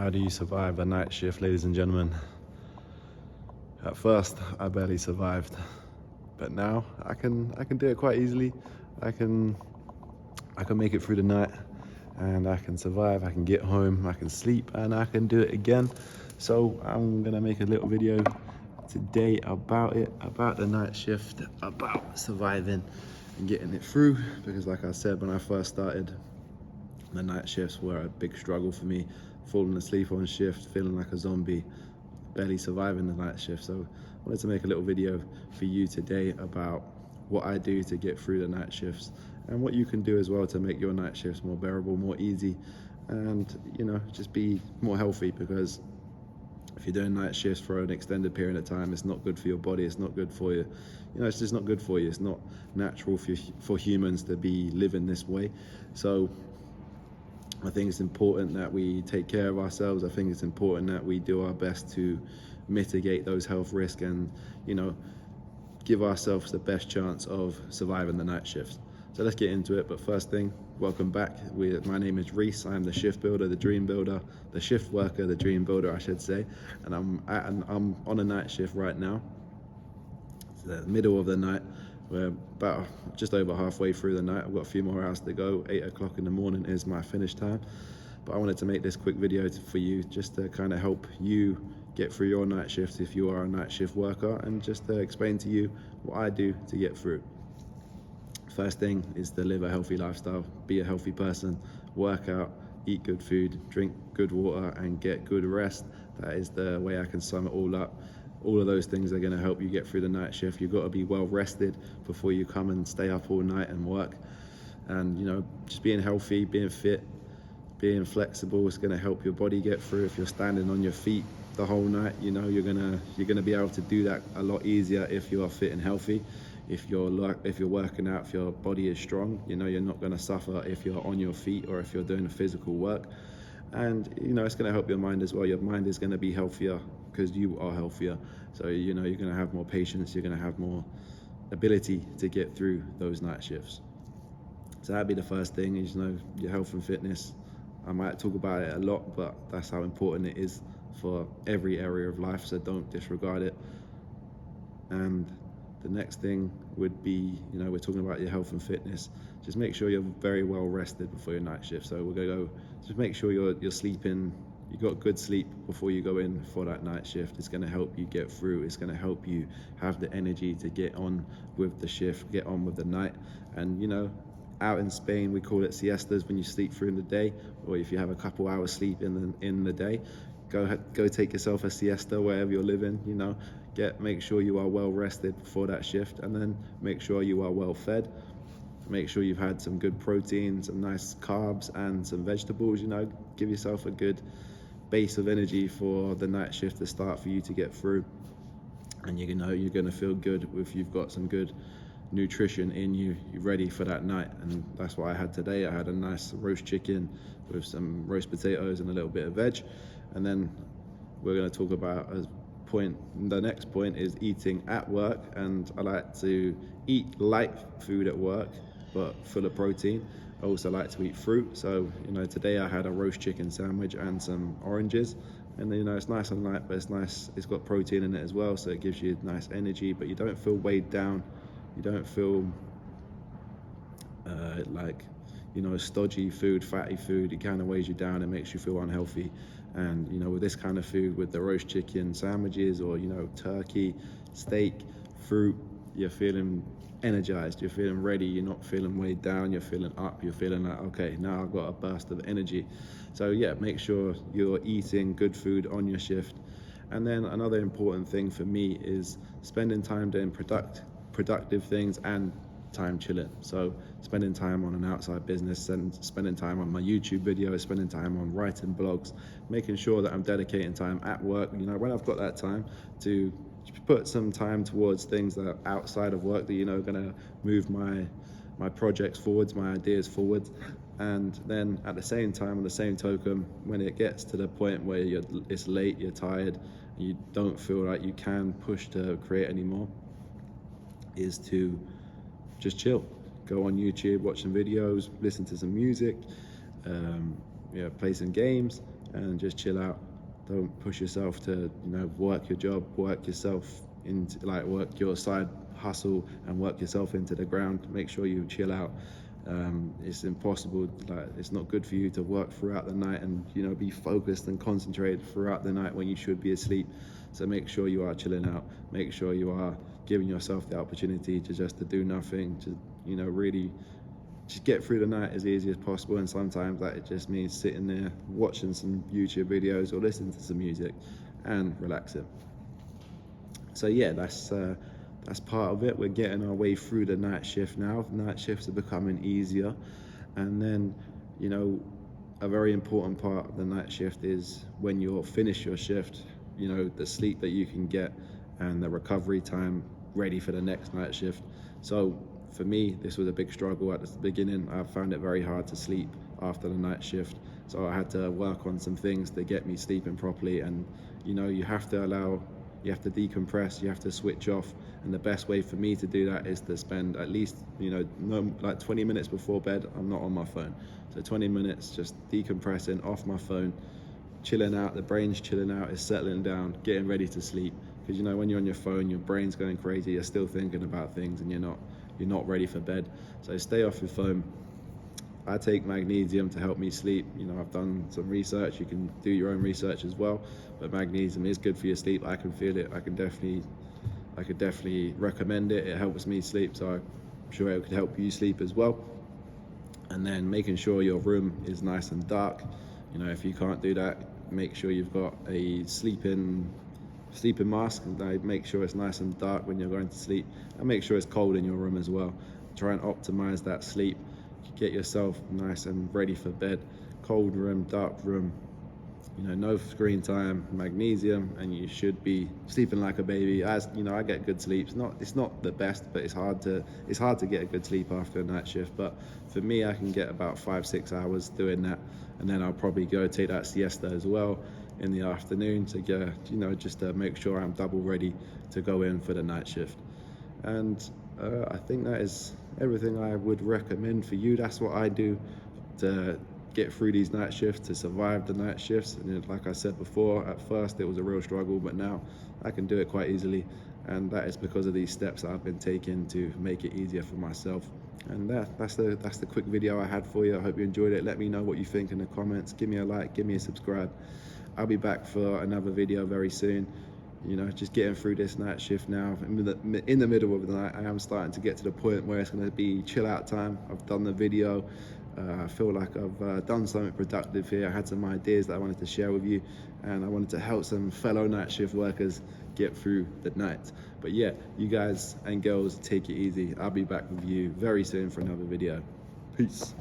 How do you survive a night shift, ladies and gentlemen? At first, I barely survived, but now I can do it quite easily. I can make it through the night, and I can survive. I can get home, I can sleep, and I can do it again. So I'm gonna make a little video today about it, about the night shift, about surviving and getting it through. Because like I said, when I first started, the night shifts were a big struggle for me. Falling asleep on shift, feeling like a zombie, barely surviving the night shift. So I wanted to make a little video for you today about what I do to get through the night shifts and what you can do as well to make your night shifts more bearable, more easy, and just be more healthy. Because if you're doing night shifts for an extended period of time, it's not good for your body, it's not good for you. It's just not good for you. It's not natural for humans to be living this way. So I think it's important that we take care of ourselves. I think it's important that we do our best to mitigate those health risks and, give ourselves the best chance of surviving the night shifts. So let's get into it. But first thing, welcome back. My name is Reese. I'm the shift builder, the dream builder, the shift worker, the dream builder, I should say. And I'm on a night shift right now. It's the middle of the night. We're about just over halfway through the night. I've got a few more hours to go. 8 o'clock in the morning is my finish time. But I wanted to make this quick video for you just to kind of help you get through your night shifts if you are a night shift worker, and just to explain to you what I do to get through. First thing is to live a healthy lifestyle, be a healthy person, work out, eat good food, drink good water, and get good rest. That is the way I can sum it all up. All of those things are going to help you get through the night shift. You've got to be well rested before you come and stay up all night and work. And just being healthy, being fit, being flexible is going to help your body get through. If you're standing on your feet the whole night, you're gonna be able to do that a lot easier if you are fit and healthy. If you're working out, if your body is strong, you're not going to suffer if you're on your feet or if you're doing physical work. And it's going to help your mind as well. Your mind is going to be healthier because you are healthier. So you're going to have more patience, you're going to have more ability to get through those night shifts. So that'd be the first thing, is your health and fitness. I might talk about it a lot, but that's how important it is for every area of life, so don't disregard it. And the next thing would be, we're talking about your health and fitness. Just make sure you're very well rested before your night shift. So we're gonna just make sure you're sleeping, you got good sleep before you go in for that night shift. It's gonna help you get through. It's gonna help you have the energy to get on with the shift, get on with the night. And out in Spain, we call it siestas, when you sleep through in the day, or if you have a couple hours sleep in the day, go take yourself a siesta wherever you're living. Make sure you are well rested before that shift, and then make sure you are well fed. Make sure you've had some good protein, some nice carbs, and some vegetables. Give yourself a good base of energy for the night shift to start, for you to get through. And you're gonna feel good if you've got some good nutrition in you. You're ready for that night. And that's what I had today. I had a nice roast chicken with some roast potatoes and a little bit of veg. And then we're going to talk about the next point is eating at work. And I like to eat light food at work, but full of protein. I also like to eat fruit. So today I had a roast chicken sandwich and some oranges. And it's nice and light, but it's nice, it's got protein in it as well, so it gives you nice energy, but you don't feel weighed down. You don't feel like stodgy food, fatty food. It kind of weighs you down. It makes you feel unhealthy. And with this kind of food, with the roast chicken sandwiches, or turkey, steak, fruit, you're feeling energized, you're feeling ready, you're not feeling weighed down, you're feeling up, you're feeling like, okay, now I've got a burst of energy. So yeah, make sure you're eating good food on your shift. And then another important thing for me is spending time doing productive things and time chilling. So spending time on an outside business, and spending time on my YouTube videos, spending time on writing blogs, making sure that I'm dedicating time at work, when I've got that time, to put some time towards things that are outside of work, that gonna move my projects forwards, my ideas forwards. And then at the same time, on the same token, when it gets to the point where it's late, you're tired, you don't feel like you can push to create anymore, is to just chill. Go on YouTube, watch some videos, listen to some music, play some games, and just chill out. Don't push yourself to, work your job, work yourself into, work your side hustle and work yourself into the ground. Make sure you chill out. It's impossible, it's not good for you to work throughout the night and be focused and concentrated throughout the night when you should be asleep. So make sure you are chilling out. Make sure you are giving yourself the opportunity to do nothing, to really just get through the night as easy as possible. And sometimes that it just means sitting there watching some YouTube videos or listening to some music and relaxing. So yeah, that's part of it. We're getting our way through the night shift now. Night shifts are becoming easier. And then, a very important part of the night shift is when you're finished your shift, the sleep that you can get and the recovery time ready for the next night shift. So for me, this was a big struggle at the beginning. I found it very hard to sleep after the night shift. So I had to work on some things to get me sleeping properly. And, you have to decompress, you have to switch off. And the best way for me to do that is to spend at least, 20 minutes before bed, I'm not on my phone. So 20 minutes just decompressing off my phone, chilling out, the brain's chilling out, it's settling down, getting ready to sleep. Because when you're on your phone, your brain's going crazy, you're still thinking about things and you're not ready for bed. So stay off your phone. I take magnesium to help me sleep. I've done some research, you can do your own research as well, but magnesium is good for your sleep. I can feel it. I could definitely recommend it. It helps me sleep, so I'm sure it could help you sleep as well. And then making sure your room is nice and dark. If you can't do that, make sure you've got a sleeping mask, and make sure it's nice and dark when you're going to sleep, and make sure it's cold in your room as well. Try and optimize that sleep. Get yourself nice and ready for bed. Cold room, dark room, no screen time, magnesium, and you should be sleeping like a baby. As I get good sleep. It's not the best, but it's hard to get a good sleep after a night shift. But for me, I can get about 5-6 hours doing that, and then I'll probably go take that siesta as well in the afternoon to get, just to make sure I'm double ready to go in for the night shift. And I think that is everything I would recommend for you. That's what I do to get through these night shifts, to survive the night shifts. And like I said before, at first it was a real struggle, but now I can do it quite easily. And that is because of these steps that I've been taking to make it easier for myself. And that's the quick video I had for you. I hope you enjoyed it. Let me know what you think in the comments. Give me a like, give me a subscribe. I'll be back for another video very soon. Just getting through this night shift now. In the middle of the night, I am starting to get to the point where it's going to be chill out time. I've done the video. I feel like I've done something productive here. I had some ideas that I wanted to share with you, and I wanted to help some fellow night shift workers get through the night. But yeah, you guys and girls, take it easy. I'll be back with you very soon for another video. Peace.